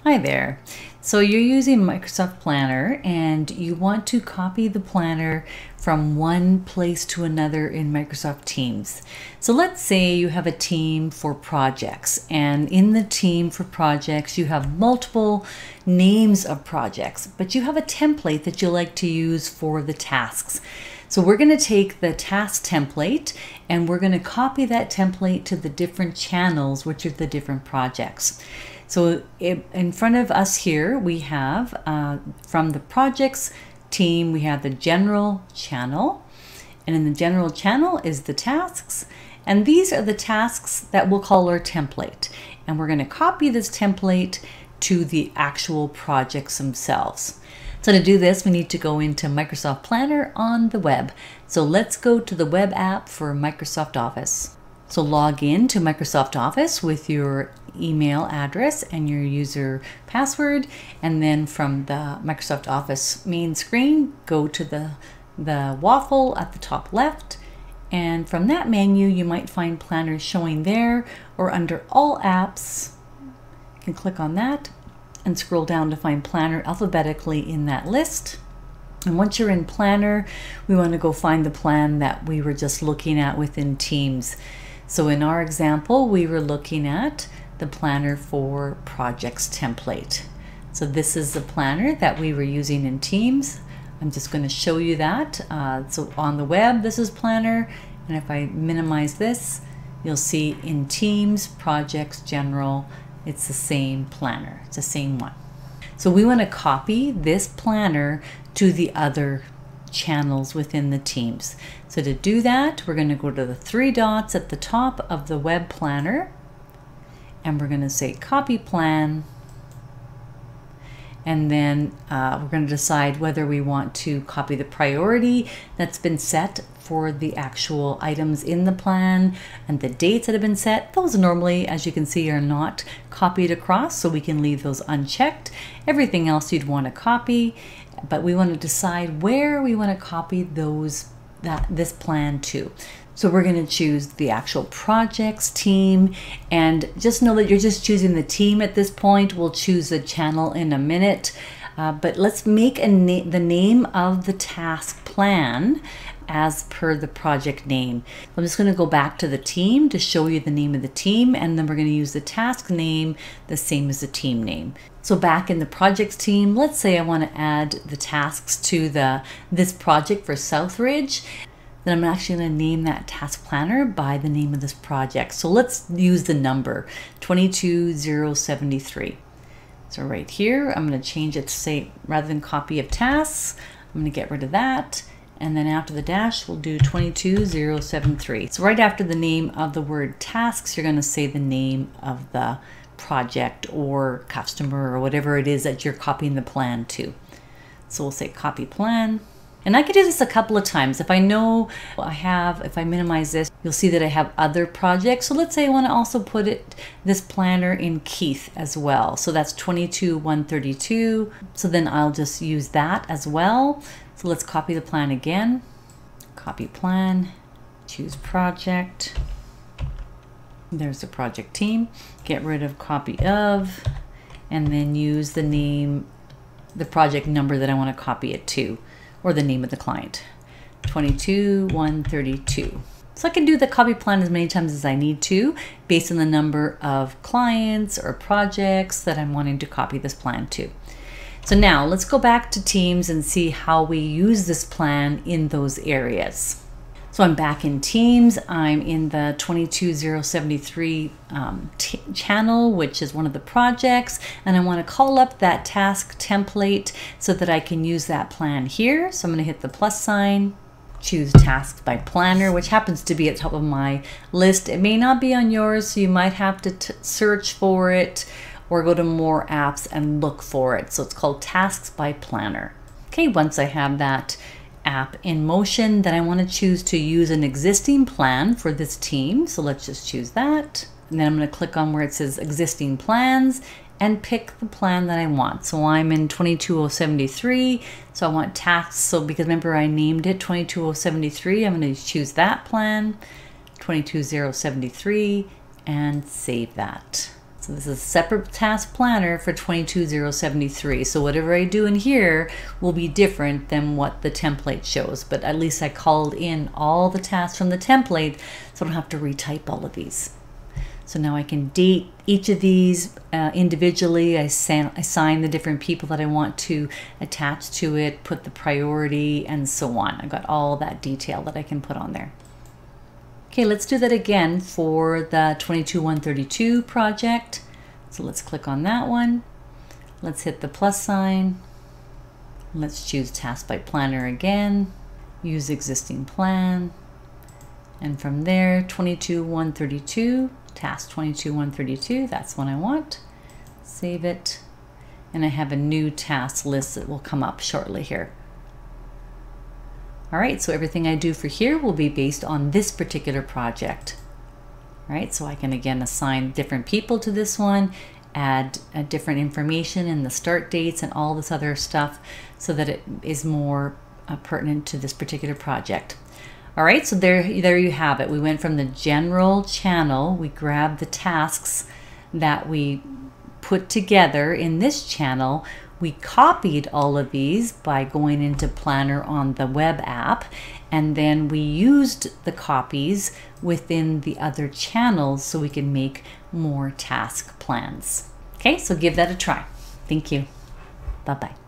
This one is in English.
Hi there. So you're using Microsoft Planner and you want to copy the planner from one place to another in Microsoft Teams. So let's say you have a team for projects, and in the team for projects you have multiple names of projects, but you have a template that you like to use for the tasks. So we're going to take the task template and we're going to copy that template to the different channels, which are the different projects. So in front of us here, we have from the projects team, we have the general channel. And in the general channel is the tasks. And these are the tasks that we'll call our template. And we're going to copy this template to the actual projects themselves. So to do this, we need to go into Microsoft Planner on the web. So let's go to the web app for Microsoft Office. So log in to Microsoft Office with your email address and your user password, and then from the Microsoft Office main screen, go to the waffle at the top left, and from that menu you might find Planner showing there, or under all apps you can click on that and scroll down to find Planner alphabetically in that list. And once you're in Planner, we want to go find the plan that we were just looking at within Teams. So in our example, we were looking at the planner for projects template. So this is the planner that we were using in Teams. I'm just going to show you that. So on the web, this is planner. And if I minimize this, you'll see in Teams, projects, general, it's the same planner. It's the same one. So we want to copy this planner to the other channels within the Teams. So to do that, we're going to go to the three dots at the top of the web planner, and we're going to say copy plan, and then we're going to decide whether we want to copy the priority that's been set for the actual items in the plan and the dates that have been set. Those normally, as you can see, are not copied across, so we can leave those unchecked. Everything else you'd want to copy, but we want to decide where we want to copy this plan to. So we're going to choose the actual projects team, and just know that you're just choosing the team at this point. We'll choose the channel in a minute, but let's make the name of the task plan as per the project name. I'm just going to go back to the team to show you the name of the team, and then we're going to use the task name the same as the team name. So back in the projects team, let's say I want to add the tasks to this project for Southridge. Then I'm actually going to name that task planner by the name of this project. So let's use the number 22073. So right here, I'm going to change it to say, rather than copy of tasks, I'm going to get rid of that. And then after the dash, we'll do 22073. So right after the name of the word tasks, you're going to say the name of the project or customer or whatever it is that you're copying the plan to. So we'll say copy plan. And I could do this a couple of times. If I know if I minimize this, you'll see that I have other projects. So let's say I want to also put this planner in 𝐂𝐏 as well. So that's 22132. So then I'll just use that as well. So let's copy the plan again. Copy plan, choose project. There's the project team. Get rid of copy of, and then use the name, the project number that I want to copy it to, or the name of the client, 22132. So I can do the copy plan as many times as I need to, based on the number of clients or projects that I'm wanting to copy this plan to. So now let's go back to Teams and see how we use this plan in those areas. So I'm back in Teams. I'm in the 22073 channel, which is one of the projects, and I want to call up that task template so that I can use that plan here. So I'm going to hit the plus sign, choose tasks by planner, which happens to be at the top of my list. It may not be on yours, so you might have to search for it or go to more apps and look for it. So it's called tasks by planner. Okay, once I have that app in motion, then I want to choose to use an existing plan for this team. So let's just choose that. And then I'm going to click on where it says existing plans and pick the plan that I want. So I'm in 22073. So I want tasks. So because remember I named it 22073, I'm going to choose that plan, 22073, and save that. So this is a separate task planner for 22073. So whatever I do in here will be different than what the template shows, but at least I called in all the tasks from the template so I don't have to retype all of these. So now I can date each of these individually. I assign the different people that I want to attach to it, put the priority, and so on. I got all that detail that I can put on there. Okay, let's do that again for the 22132 project. So let's click on that one. Let's hit the plus sign. Let's choose Task by Planner again. Use existing plan. And from there, 22132, task 22132, that's what I want. Save it. And I have a new task list that will come up shortly here. All right, so everything I do for here will be based on this particular project. All right, so I can again assign different people to this one, add different information and the start dates and all this other stuff so that it is more pertinent to this particular project. All right, so there you have it. We went from the general channel, we grabbed the tasks that we put together in this channel. We copied all of these by going into Planner on the web app, and then we used the copies within the other channels so we can make more task plans. Okay, so give that a try. Thank you. Bye-bye.